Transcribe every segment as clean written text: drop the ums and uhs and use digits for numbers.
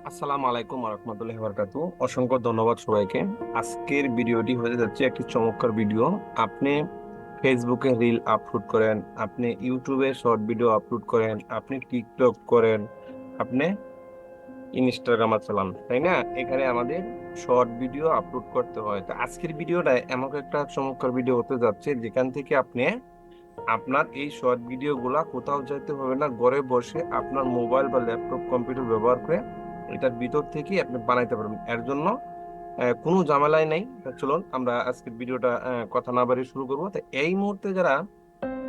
আসসালামু আলাইকুম রহমতুল্লাহি বারাকাতু। অসংখ্য ধন্যবাদ সবাইকে। আজকের ভিডিওটি হতে যাচ্ছে একটি চমৎকার ভিডিও। আপনি ফেসবুকে রিল আপলোড করেন, আপনি ইউটিউবে শর্ট ভিডিও আপলোড করেন, আপনি টিকটক করেন, আপনি ইনস্টাগ্রাম চালান, তাই না? এখানে আমাদের শর্ট ভিডিও আপলোড করতে হয়। তো আজকের ভিডিওটা এমন একটা চমৎকার ভিডিও হতে যাচ্ছে যেখান থেকে আপনি আপনার এই শর্ট ভিডিও গুলা কোথাও যেতে হবে না, ঘরে বসে আপনার মোবাইল বা ল্যাপটপ কম্পিউটার ব্যবহার করে এটার ভিতর থেকে আপনি বানাইতে পারবেন। এর জন্য কোনো ঝামেলাই নাই। তা চলুন আমরা আজকের ভিডিওটা কথা না বাড়িয়ে শুরু করবো। তো এই মুহূর্তে যারা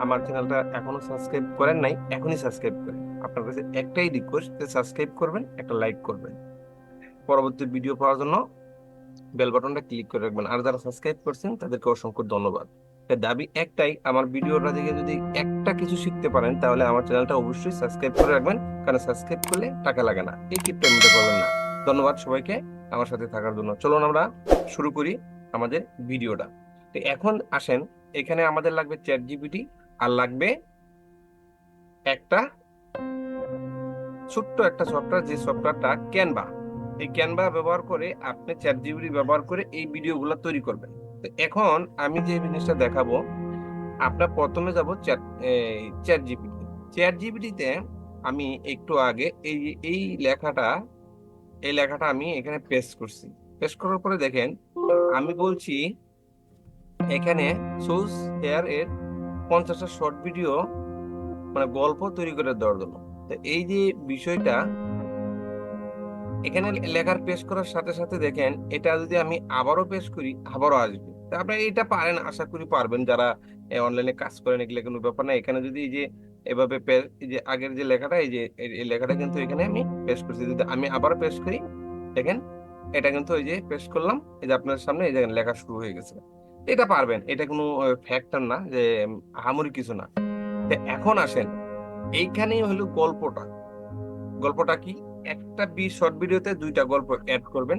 আমার চ্যানেলটা এখনো সাবস্ক্রাইব করেন নাই, এখনই সাবস্ক্রাইব করেন। আপনার কাছে একটাই রিকোয়েস্ট, সাবস্ক্রাইব করবেন, একটা লাইক করবেন। পরবর্তী ভিডিও পাওয়ার জন্য বেল বাটনটা ক্লিক করে রাখবেন। আর যারা সাবস্ক্রাইব করছেন তাদেরকে অসংখ্য ধন্যবাদ। তাই দাবি একটাই, আমার ভিডিওটা দেখে যদি একটা কিছু শিখতে পারেন তাহলে আমার চ্যানেলটা অবশ্যই সাবস্ক্রাইব করে রাখবেন, কারণ সাবস্ক্রাইব করলে টাকা লাগে না, এই কিপটামিটা করবেন না। ধন্যবাদ সবাইকে আমার সাথে থাকার জন্য। চলুন আমরা শুরু করি আমাদের ভিডিওটা। তো এখন আসেন, এখানে আমাদের লাগবে চ্যাট জিপিটি, আর লাগবে একটা ছোট্ট একটা সফটওয়্যার, যে সফটওয়্যারটা ক্যানভা। এই ক্যানভা ব্যবহার করে আপনি চ্যাট জিপিটি ব্যবহার করে এই ভিডিওগুলো তৈরি করবেন। তো এখন আমি যে জিনিসটা দেখাবো, আপনার প্রথমে যাব চ্যাট জিপিটি। চ্যাট জিপিটিতে আমি একটু আগে এই লেখাটা আমি এখানে পেস্ট করছি। পেস্ট করার পরে দেখেন আমি বলছি এখানে চুজ হেয়ার এর 50টা শর্ট ভিডিও, মানে গল্প তৈরি করে দেওয়ার জন্য। তো এই যে বিষয়টা এখানে লেখার পেশ করার সাথে সাথে দেখেন এটা যদি আমি আবারও পেশ করি আবারও আসবে। তা আপনারা এটা পারেন, আশা করি পারবেন যারা অনলাইনে কাজ করেন, এগুলো কোনো ব্যাপার না। এখানে যদি এই যে এভাবে এই যে আগের যে লেখাটা, এই যে এই লেখাটা কিন্তু এখানে আমি পেশ করছি, যদি আমি আবারও পেশ করি দেখেন এটা কিন্তু এই যে পেশ করলাম, এই যে আপনার সামনে এই যে লেখা শুরু হয়ে গেছে। এটা পারবেন, এটা কোনো ফ্যাক্টর না যে আহামরি কিছু না। তো এখন আসেন, এইখানেই হলো গল্পটা। গল্পটা কি? একটা শর্ট ভিডিওতে দুইটা গল্প অ্যাড করবেন।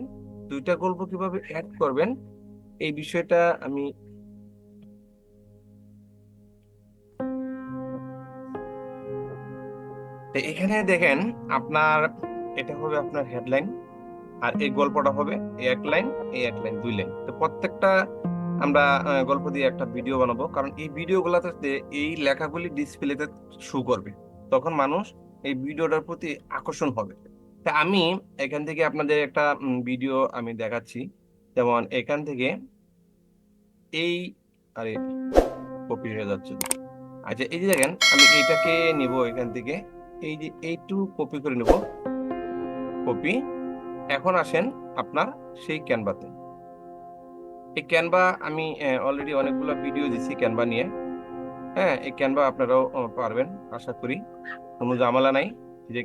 দুইটা গল্প কিভাবে অ্যাড করবেন এই বিষয়টা আমি তো এখানে দেখেন আপনার এটা হবে আপনার হেডলাইন, আর এই গল্পটা হবে এই এক লাইন, এই এক লাইন, দুই লাইন। তো প্রত্যেকটা আমরা গল্প দিয়ে একটা ভিডিও বানাবো, কারণ এই ভিডিওগুলোতে এই লেখাগুলি ডিসপ্লেতে শো করবে, তখন মানুষ এই ভিডিওটার প্রতি আকর্ষণ হবে। তা আমি এখান থেকে আপনাদের একটা ভিডিও আমি দেখাচ্ছি। যেমন এখান থেকে এই, আরে কপি হয়ে যাচ্ছে। আচ্ছা এই যে দেখেন আমি এইটাকে নিব এখান থেকে, এই যে এইটু কপি করে নেব, কপি। এখন আসেন আপনার সেই ক্যানভাতে। এই ক্যানভা আমি অলরেডি অনেকগুলো ভিডিও দিছি ক্যানভা নিয়ে। হ্যাঁ, এই ক্যানভা আপনারাও পারবেন আশা করি, কোনো ঝামেলা নাই। এই যে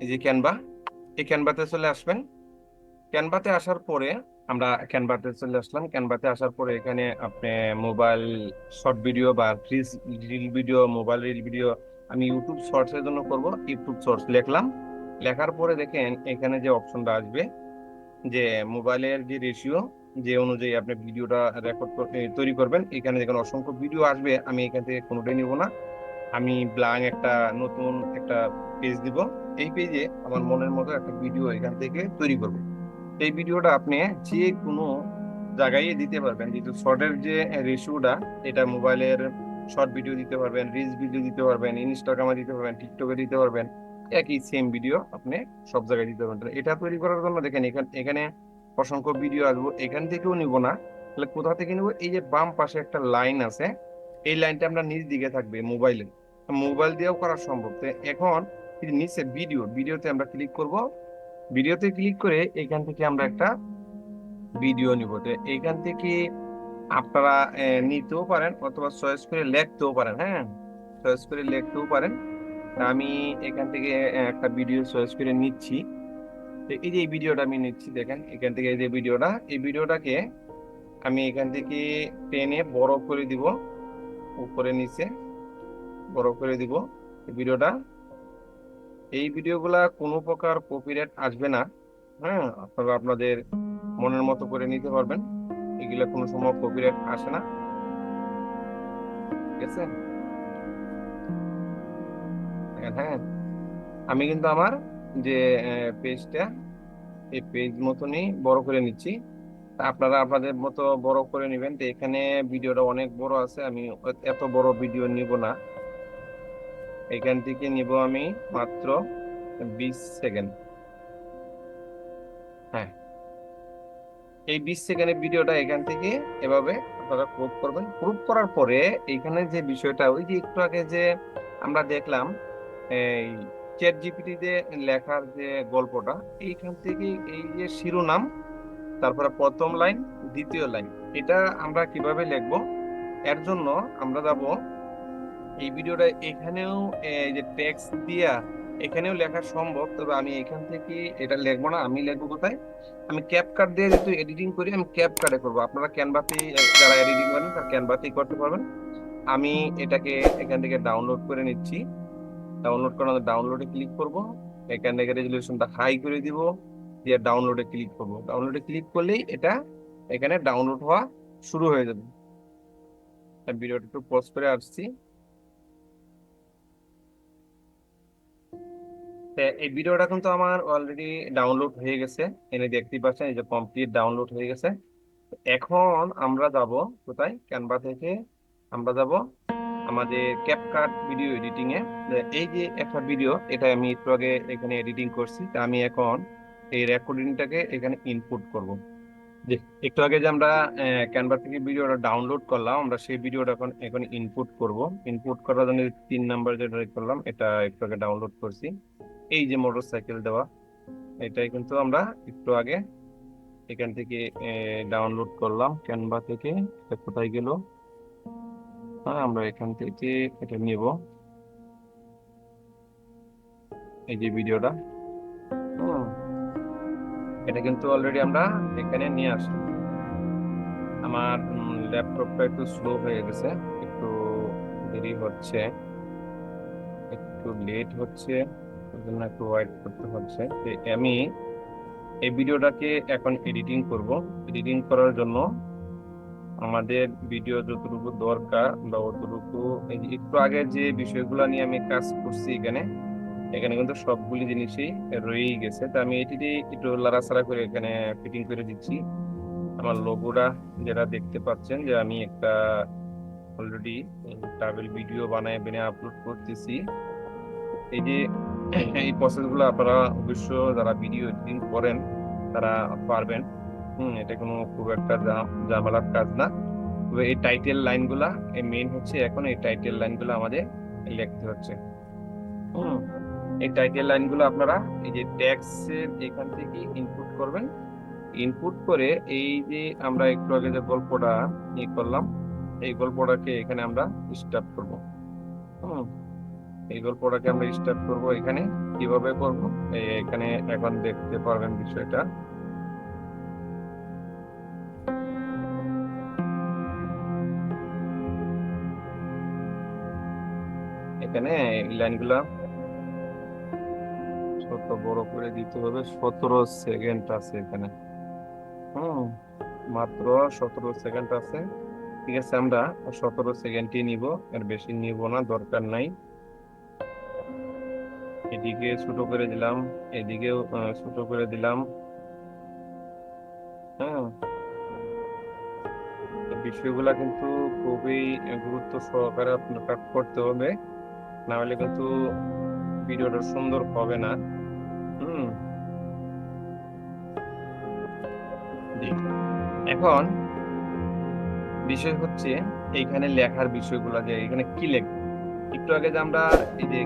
এই যে ক্যানভা, এই ক্যানভাতে চলে আসবেন। ক্যানভাতে আসার পরে আমরা ক্যানভাতে চলে আসলাম। ক্যানভাতে আসার পরে এখানে আপনি মোবাইল শর্ট ভিডিও বা reel video, mobile reel video, আমি ইউটিউব শর্টস এর জন্য করব, ইউটিউব শর্টস লিখলাম। লেখার পরে দেখেন এখানে যে অপশনটা আসবে, যে মোবাইলের যে রেশিও, যে অনুযায়ী আপনি ভিডিওটা তৈরি করবেন, এখানে দেখেন অসংখ্য ভিডিও আসবে। আমি এখান থেকে কোনোটাই নিব না, আমি ব্ল্যাঙ্ক একটা নতুন একটা পেজ দিব। এই পেজে আমার মনের মতো একটা ভিডিও এখান থেকে তৈরি করব। এই ভিডিওটা আপনি যে কোনো জায়গায় দিতে পারবেন, যেহেতু শর্টের যে রেশিওটা, এটা মোবাইলের শর্ট ভিডিও দিতে পারবেন, রিলস ভিডিও দিতে পারবেন, ইনস্টাগ্রামে দিতে পারবেন, টিকটকে দিতে পারবেন। একই সেম ভিডিও আপনি সব জায়গায় দিতে পারবেন। তো এটা তৈরি করার জন্য দেখেন এখানে অসংখ্য ভিডিও আসবো, এখান থেকেও নিব না। তাহলে কোথা থেকে নিব? এই যে বাম পাশে একটা লাইন আছে, এই লাইনটা আমরা নিচ দিকে থাকবে মোবাইলে, মোবাইল দিয়েও করা সম্ভব। তো এখন এই যে নিচে ভিডিওতে আমরা ক্লিক করব। ভিডিওতে ক্লিক করে এখান থেকে আমরা একটা ভিডিও নিব। তো এইখান থেকে আপনারা নিতেও পারেন অথবা চয়েস করে লিখতেও পারেন। হ্যাঁ, চয়েস করে লিখতেও পারেন। তা আমি এখান থেকে একটা ভিডিও চয়েস করে নিচ্ছি। তো এই যে এই ভিডিওটা আমি নিচ্ছি, দেখেন এখান থেকে এই যে ভিডিওটা, এই ভিডিওটাকে আমি এখান থেকে টেনে বড় করে দিব, উপরে নিচে বড় করে দিব এই ভিডিওটা। এই ভিডিওগুলা কোনো প্রকার কপিরাইট আসবে না। হ্যাঁ, আপনারা আপনাদের মনের মতো করে নিতে পারবেন, এগুলা কোনো সময় কপিরাইট আসে না। ঠিক আছে, দেখেন, হ্যাঁ আমি কিন্তু আমার যে পেজটা, এই পেজ মতনই বড় করে নিচ্ছি। তা আপনারা আপনাদের মতো বড় করে নেবেন। তো এখানে ভিডিওটা অনেক বড় আছে, আমি এত বড় ভিডিও নিব না। এখান থেকে নিব আমি মাত্র 20 সেকেন্ড। হ্যাঁ, এই 20 সেকেন্ডের ভিডিওটা এখান থেকে এভাবে আপনারা ক্রপ করবেন। ক্রপ করার পরে এইখানে যে বিষয়টা, ওই যে একটু আগে যে আমরা দেখলাম এই চ্যাট জিপিটিতে লেখার যে গল্পটা, এইখান থেকে এই যে শিরোনাম, তারপরে প্রথম লাইন, দ্বিতীয় লাইন, এটা আমরা কিভাবে লিখবো, এর জন্য আমরা যাব এই ভিডিওটা এখানেও এই যে টেক্সট দিয়া এখানেও লেখা সম্ভব, তবে আমি এখান থেকে এটা লিখবো না। আমি লিখবো কোথায়, আমি ক্যাপকাট দিয়ে যেহেতু এডিটিং করি, আমি ক্যাপকাটে করবো। আপনারা ক্যানভাতে যারা এডিটিং করেন তারা ক্যানভাতেই করতে পারবেন। আমি এটাকে এখান থেকে ডাউনলোড করে নিচ্ছি। ডাউনলোড করানো, ডাউনলোডে ক্লিক করব, এখান থেকে রেজলিউশনটা হাই করে দিব, দিয়ে ডাউনলোডে ক্লিক করব। ডাউনলোডে ক্লিক করলেই এটা এখানে ডাউনলোড হওয়া শুরু হয়ে যাবে। ভিডিওটা একটু পজ করে আসছি। এই ভিডিওটা কিন্তু আমার অলরেডি ডাউনলোড হয়ে গেছে, এনে দেখতেই পাচ্ছেন এই যে কমপ্লিট ডাউনলোড হয়ে গেছে। এখন আমরা যাব কোথায়, ক্যানভা থেকে আমরা যাব আমাদের ক্যাপকাট ভিডিও এডিটিং এ। এই যে একটা ভিডিও, এটা আমি একটু আগে এখানে এডিটিং করছি, তা আমি এখন এই রেকর্ডিংটাকে এখানে ইনপুট করব। যে একটু আগে যে আমরা ক্যানভা থেকে ভিডিওটা ডাউনলোড করলাম, আমরা সেই ভিডিওটা এখন এখন ইনপুট করব। ইনপুট করার জন্য 3 নাম্বার যেটা করলাম, এটা একটু আগে ডাউনলোড করছি। এই যে মোটর সাইকেল দেওয়া, এটাই কিন্তু আমরা একটু আগে এখান থেকে ডাউনলোড করলাম ক্যানভা থেকে। এটা কোথায় গেল, হ্যাঁ আমরা এখান থেকে এটা নিব, এই যে ভিডিওটা। হুম, এটা কিন্তু অলরেডি আমরা এখানে নিয়ে আসলাম। আমার ল্যাপটপটা একটু স্লো হয়ে গেছে, একটু দেরি হচ্ছে, একটু লেট হচ্ছে, ওই জন্য একটু ওয়েট করতে হচ্ছে। তো আমি এই ভিডিওটাকে এখন এডিটিং করব। এডিটিং করার জন্য আমাদের ভিডিও যতটুকু দরকার বা অতটুকু, এই যে একটু আগে যে বিষয়গুলো নিয়ে আমি কাজ করছি এখানে, এখানে কিন্তু সবগুলি জিনিসই রয়েই গেছে। তো আমি এটি দিয়ে একটু লাড়াচাড়া করে এখানে ফিটিং করে দিচ্ছি। আমার লোগোটা যেটা দেখতে পাচ্ছেন, যে আমি একটা অলরেডি ট্রাভেল ভিডিও বানায় বেনে আপলোড করতেছি। এই যে এই প্রসেস গুলো আপনারা অবশ্য যারা ভিডিও এডিটিং করেন তারা পারবেন। এটা কোনো খুব একটা ঝামেলার কাজ না। তবে এই টাইটেল লাইনগুলা, এই মেইন হচ্ছে এখন এই টাইটেল লাইনগুলো আমাদের লিখতে হচ্ছে। হুম এই টাইটেল লাইনগুলো আপনারা এই যে ট্যাক্স এর এখান থেকে ইনপুট করবেন। ইনপুট করে এই যে আমরা একটু আগে যে গল্পটা করলাম, এই গল্পটাকে এখানে আমরা স্টার্ট করব। হুম এই গল্পটাকে আমরা স্টার্ট করব এখানে। কিভাবে করব, এখানে এখন দেখতে পারবেন বিষয়টা। এখানে এই লাইনগুলা ছোট বড় করে দিতে হবে। 17 সেকেন্ড আছে এখানে। হুম মাত্র 17 সেকেন্ড আছে। ঠিক আছে, আমরা 17 সেকেন্ডই নিব, এর বেশি নিব না, দরকার নাই। এদিকে ছোট করে দিলাম, এদিকেও ছোট করে দিলাম। হ্যাঁ, এই বিষয়গুলা কিন্তু খুবই গুরুত্ব সহকারে আপনার করতে হবে, না হলে কিন্তু ভিডিওটা সুন্দর হবে না। হুম জি। এখন বিষয় হচ্ছে এইখানে লেখার বিষয়গুলো, যে এখানে কি লিখবো। একটু আগে যে আমরা এই যে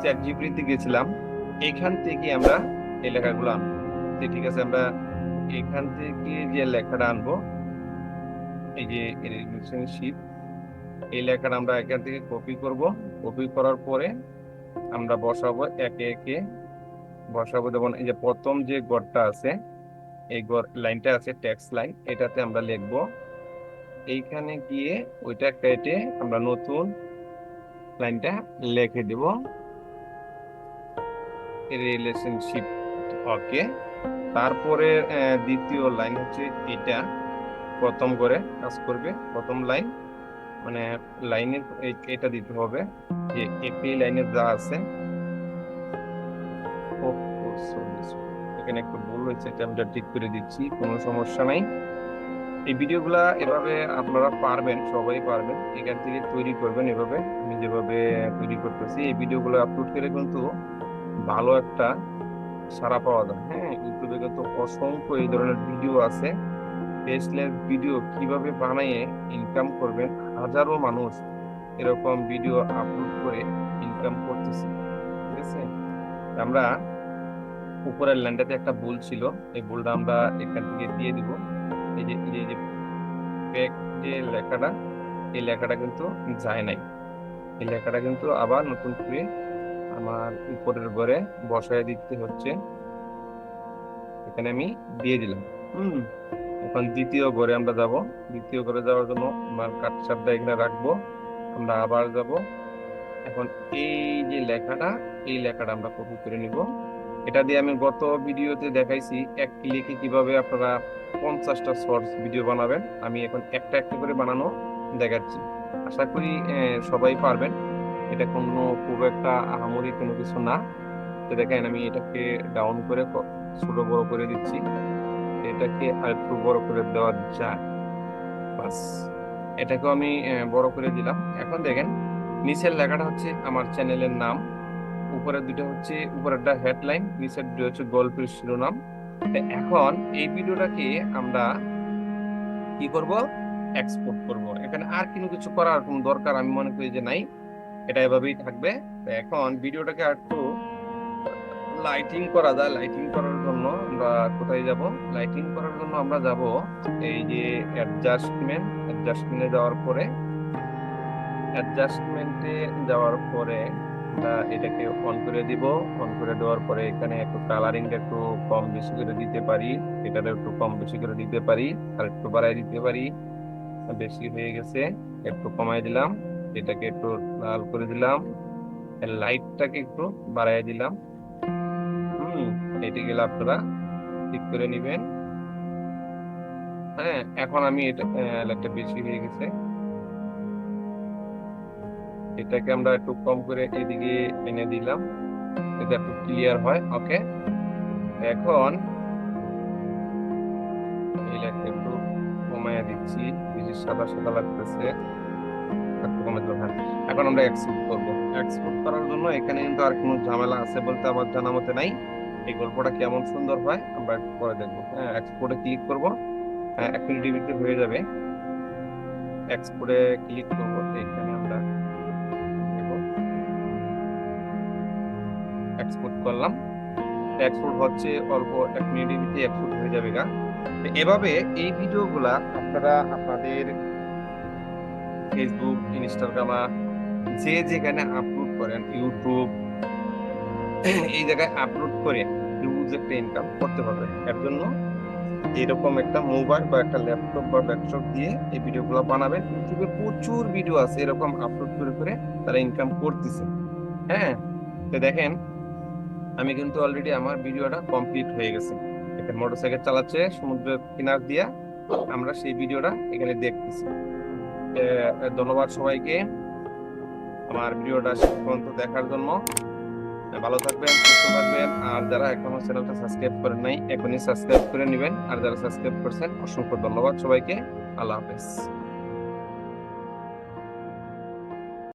চ্যাট জিপিটিতে গেছিলাম, এখান থেকে আমরা এই লেখাগুলো আনবো। ঠিক আছে, আমরা এখান থেকে যে লেখাটা আনবো, এই যে রিলেশনশিপ, এই লেখাটা আমরা এখান থেকে কপি করব। কপি করার পরে আমরা বসাবো একে একে, বসাবো। যেমন এই যে প্রথম যে গড়টা আছে, এই গড় লাইনটা আছে টেক্সট লাইন, এটাতে আমরা লিখবো। এইখানে গিয়ে ওইটা কেটে আমরা নতুন লাইনটা লিখে দেব, রিলেশনশিপ। ওকে, তারপরে দ্বিতীয় লাইন হচ্ছে এটা, প্রথম করে কাজ করবে প্রথম লাইন। মানে লাইনের এটা দিতে হবে যে এপি লাইনের যা আছে। ও, sorry, sorry, এখানে একটু ভুল হয়েছে, এটা আমি ঠিক করে দিচ্ছি, কোনো সমস্যা নাই। এই ভিডিওগুলা এভাবে আপনারা পারবেন, সবাই পারবেন, এখান থেকে তৈরি করবেন এভাবে আমি যেভাবে তৈরি করতেছি। এই ভিডিওগুলো আপলোড করে কিন্তু ভালো একটা সাড়া পাওয়া যায়। হ্যাঁ, ইউটিউবে কিন্তু অসংখ্য এই ধরনের ভিডিও আছে, ফেসলেস ভিডিও কিভাবে বানিয়ে ইনকাম করবেন। হাজারো মানুষ এরকম ভিডিও আপলোড করে ইনকাম করতেছে। ঠিক আছে, আমরা উপরের ল্যান্ডাতে একটা ভুল ছিল, এই ভুলটা আমরা এখান থেকে দিয়ে দিব। এই যে ব্যাক যে লেখাটা, এই লেখাটা কিন্তু যায় নাই, এই লেখাটা কিন্তু আবার নতুন করে আমার উপরের ঘরে বসায় দিতে হচ্ছে। এখানে আমি দিয়ে দিলাম। হুম, এখন দ্বিতীয় ঘরে আমরা যাব। দ্বিতীয় ঘরে যাওয়ার জন্য আমার কাটছাটটা এখানে রাখবো, আমরা আবার যাব। এখন এই যে লেখাটা, এই লেখাটা আমরা কপি করে নিব। এটা দিয়ে আমি গত ভিডিওতে দেখাইছি এক ক্লিকে কিভাবে আপনারা 50টা শর্টস ভিডিও বানাবেন। আমি এখন একটা একটা করে বানানো দেখাচ্ছি, আশা করি সবাই পারবেন। এটা কোনো খুব একটা আহামরি কোনো কিছু না। তো দেখেন আমি এটাকে ডাউন করে ছোট বড় করে দিচ্ছি, এটাকে আরেকটু বড় করে দেওয়া যায়, বাস। এটাকেও আমি বড় করে দিলাম। এখন দেখেন নিচের লেখাটা হচ্ছে আমার চ্যানেলের নাম, উপরের দুটো হচ্ছে, উপরেরটা হেডলাইন, নিচের দুটো হচ্ছে গল্পের শিরোনাম। তো এখন এই ভিডিওটাকে আমরা কি করব, এক্সপোর্ট করব। এখানে আর কোনো কিছু করার কোনো দরকার আমি মনে করি যে নাই, এটা এভাবেই থাকবে। তো এখন ভিডিওটাকে আর একটু লাইটিং করা যায়। লাইটিং করার জন্য আমরা কোথায় যাব? লাইটিং করার জন্য আমরা যাব এই যে অ্যাডজাস্টমেন্টে যাওয়ার পরে, অ্যাডজাস্টমেন্টে যাওয়ার পরে আমরা এটাকে অন করে দিব। অন করে দেওয়ার পরে এখানে একটু কালারিংটা একটু কম বেশি করে দিতে পারি, এটাতে একটু কম বেশি করে দিতে পারি, আর একটু বাড়াই দিতে পারি। বেশি হয়ে গেছে, একটু কমাই দিলাম। এটাকে একটু লাল করে দিলাম, লাইটটাকে একটু বাড়াই দিলাম। হুম, এটিগুলো আপনারা ঠিক করে নিবেন। হ্যাঁ, এখন আমি এটা লাইটটা বেশি হয়ে গেছে, এটাকে আমরা একটু কম করে এদিকে এনে দিলাম, এটা একটু ক্লিয়ার হয়। ওকে, এখন এই লাইটটা একটু কমাইয়া দিচ্ছি, বেশি সাদা সাদা লাগতেছে, একটু কমে দিলাম। হ্যাঁ, এখন আমরা এক্সপোর্ট করব। এক্সপোর্ট করার জন্য এখানে কিন্তু আর কোনো ঝামেলা আছে বলতে আমার জানা মতে নাই। এই গল্পটা কেমন সুন্দর হয় আমরা একটু পরে দেখবো। হ্যাঁ, এক্সপোর্টে ক্লিক করবো, হ্যাঁ 1 মিনিটের ভিতরে হয়ে যাবে। এক্সপোর্টে ক্লিক করবো, এখানে আমরা এক্সপোর্ট করলাম। এক্সপোর্ট হচ্ছে অল্প 1 মিনিটের ভিতরে এক্সপোর্ট হয়ে যাবে গা। তো এভাবে এই ভিডিওগুলা আপনারা আপনাদের ফেসবুক, ইনস্টাগ্রামে যে যেখানে আপলোড করেন, ইউটিউব, এই জায়গায় আপলোড করে হিউজ একটা ইনকাম করতে পারবেন। এর জন্য এরকম একটা মোবাইল বা একটা ল্যাপটপ বা ডেস্কটপ দিয়ে এই ভিডিওগুলো বানাবেন। ইউটিউবে প্রচুর ভিডিও আছে এরকম আপলোড করে করে তারা ইনকাম করতেছে। হ্যাঁ, তো দেখেন আমি কিন্তু অলরেডি আমার ভিডিওটা কমপ্লিট হয়ে গেছে। এখানে মোটরসাইকেল চালাচ্ছে সমুদ্রের কিনার দিয়া, আমরা সেই ভিডিওটা এখানে দেখতেছি। ধন্যবাদ সবাইকে আমার ভিডিওটা শেষ পর্যন্ত দেখার জন্য। ভালো থাকবেন, সুস্থ থাকবেন, আর যারা এখনো চ্যানেলটা সাবস্ক্রাইব করেন নাই এখনই সাবস্ক্রাইব করে নেবেন, আর যারা সাবস্ক্রাইব করছেন অসংখ্য ধন্যবাদ সবাইকে। আল্লাহ হাফেজ।